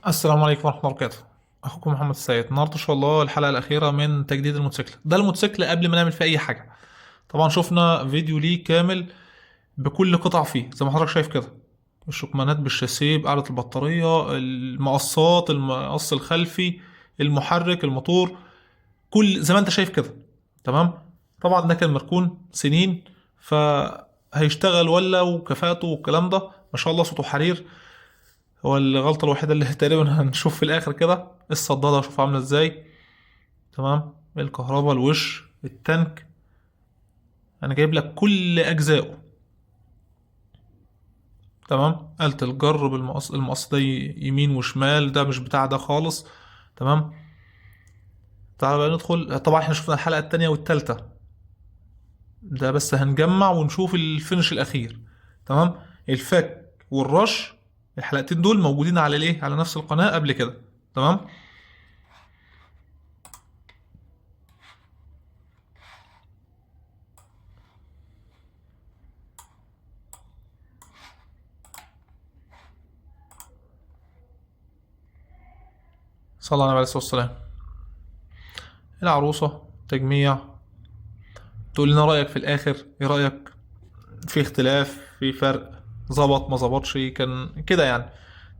السلام عليكم ورحمة الله وبركاته. أخوكم محمد السيد. النهاردة إن شاء الله الحلقة الأخيرة من تجديد الموتوسيكل. ده الموتوسيكل قبل ما نعمل فيه أي حاجة. طبعا شفنا فيديو ليه كامل بكل قطع فيه زي ما حضرتك شايف كده. الشكمانات بالشاسيه بقعدة البطارية، المقصات، المقص الخلفي، المحرك، الموتور، كل زي ما أنت شايف كده. تمام. طبعا ده كان مركون سنين، فهيشتغل ولا وكفاءته والكلام ده ما شاء الله صوته حرير. هو الغلطة الوحيدة اللي تقريبا هنشوف في الآخر كده الصدادة، شوف عاملة ازاي. تمام. الكهرباء، الوش، التانك، أنا جايب لك كل أجزائه. تمام. آلة الجر بالمقص، المقص ده يمين وشمال، ده مش بتاع ده خالص. تمام. تعال بقى ندخل. طبعا احنا شفنا الحلقة التانية والتالتة، ده بس هنجمع ونشوف الفينش الأخير. تمام. الفك والرش، الحلقتين دول موجودين على الايه، على نفس القناة قبل كده. تمام. صلى الله عليه وسلم. العروسة تجميع. تقول لنا رأيك في الآخر، ايه رأيك؟ في اختلاف، في فرق، ظبط ما ظبطش، كان كده يعني.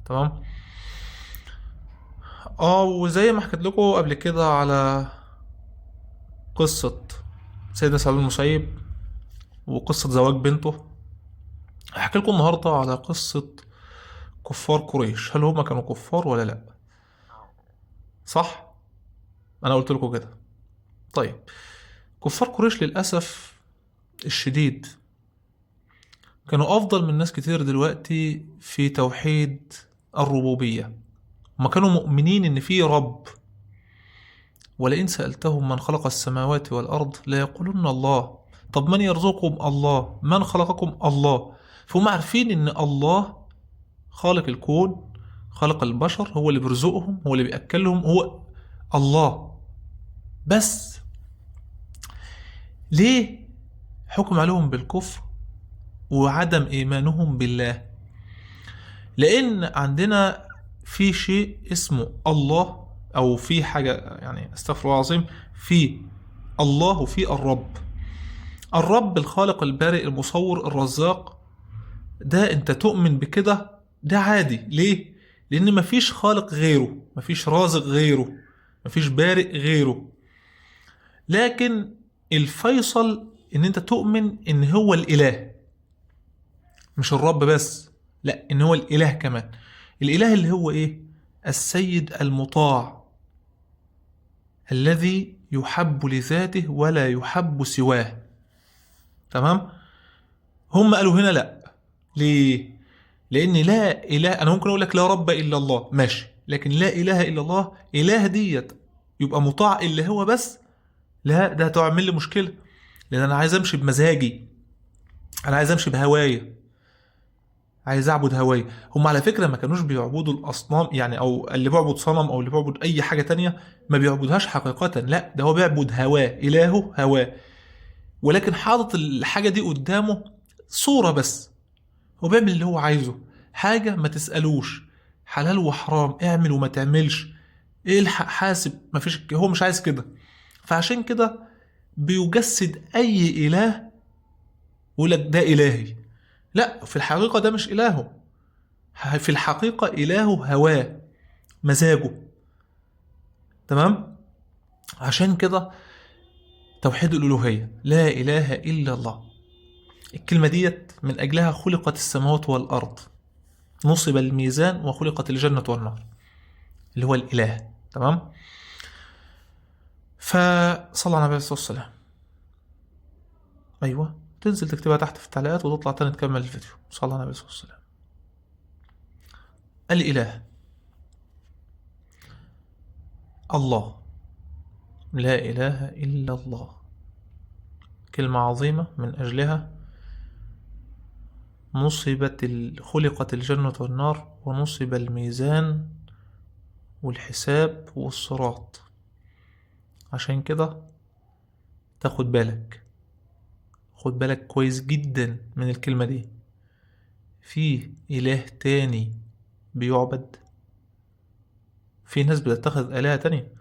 تمام. اه، وزي ما حكيت لكم قبل كده على قصة سيدنا سعيد بن المسيب وقصة زواج بنته، هحكي لكم النهاردة على قصة كفار قريش. هل هما كانوا كفار ولا لا؟ صح؟ انا قلت لكم كده. طيب، كفار قريش للأسف الشديد كانوا أفضل من ناس كتير دلوقتي في توحيد الربوبية. هما كانوا مؤمنين إن في رب، ولئن سألتهم من خلق السماوات والأرض ليقولن الله. طب من يرزقكم؟ الله. من خلقكم؟ الله. فهم عارفين إن الله خالق الكون، خلق البشر، هو اللي بيرزقهم، هو اللي بيأكلهم، هو الله. بس ليه حكم عليهم بالكفر وعدم إيمانهم بالله؟ لأن عندنا في شيء اسمه الله، أو في حاجة يعني استغفر الله العظيم، في الله وفي الرب. الرب الخالق البارئ المصور الرزاق، ده انت تؤمن بكده، ده عادي. ليه؟ لان مفيش خالق غيره، مفيش رازق غيره، مفيش بارئ غيره. لكن الفيصل ان انت تؤمن ان هو الاله، مش الرب بس، لا، ان هو الاله كمان. الاله اللي هو ايه؟ السيد المطاع، الذي يحب لذاته ولا يحب سواه. تمام. هم قالوا هنا لا. ليه؟ لان لا اله، انا ممكن اقول لك لا رب الا الله ماشي، لكن لا اله الا الله، اله ديت يبقى مطاع اللي هو بس، لا، ده هتعمل لي مشكله. لان انا عايز امشي بمزاجي، انا عايز امشي بهوايا، عايز اعبد هوايا. هم على فكره ما كانوش بيعبدوا الاصنام يعني، او اللي بيعبد صنم او اللي بيعبد اي حاجه تانية ما بيعبدهاش حقيقه، لا، ده هو بيعبد هواه، الهه هواه، ولكن حاطط الحاجه دي قدامه صوره بس. هو بيعمل اللي هو عايزه، حاجة ما تسألوش حلال وحرام، اعمل وما تعملش، الحق حاسب، ما فيش، هو مش عايز كده. فعشان كده بيجسد أي إله، يقول لك ده إلهي. لا، في الحقيقة ده مش إلهه، في الحقيقة إلهه هواه، مزاجه. تمام. عشان كده توحيد الألوهية، لا إله إلا الله، الكلمة ديت من أجلها خلقت السماوات والأرض، نصب الميزان وخلقت الجنة والنار، اللي هو الإله. تمام. فصلى على النبي صلى الله عليه وسلم. أيوة، تنزل تكتبها تحت في التعليقات وتطلع تاني تكمل الفيديو. صلى على النبي صلى الله عليه وسلم. الإله الله، لا إله إلا الله، كلمة عظيمة من أجلها خلقت الجنة والنار، ونصب الميزان والحساب والصراط. عشان كده تاخد بالك، خد بالك كويس جدا من الكلمة دي. في إله تاني بيعبد؟ في ناس بتتخذ آلهة تانية.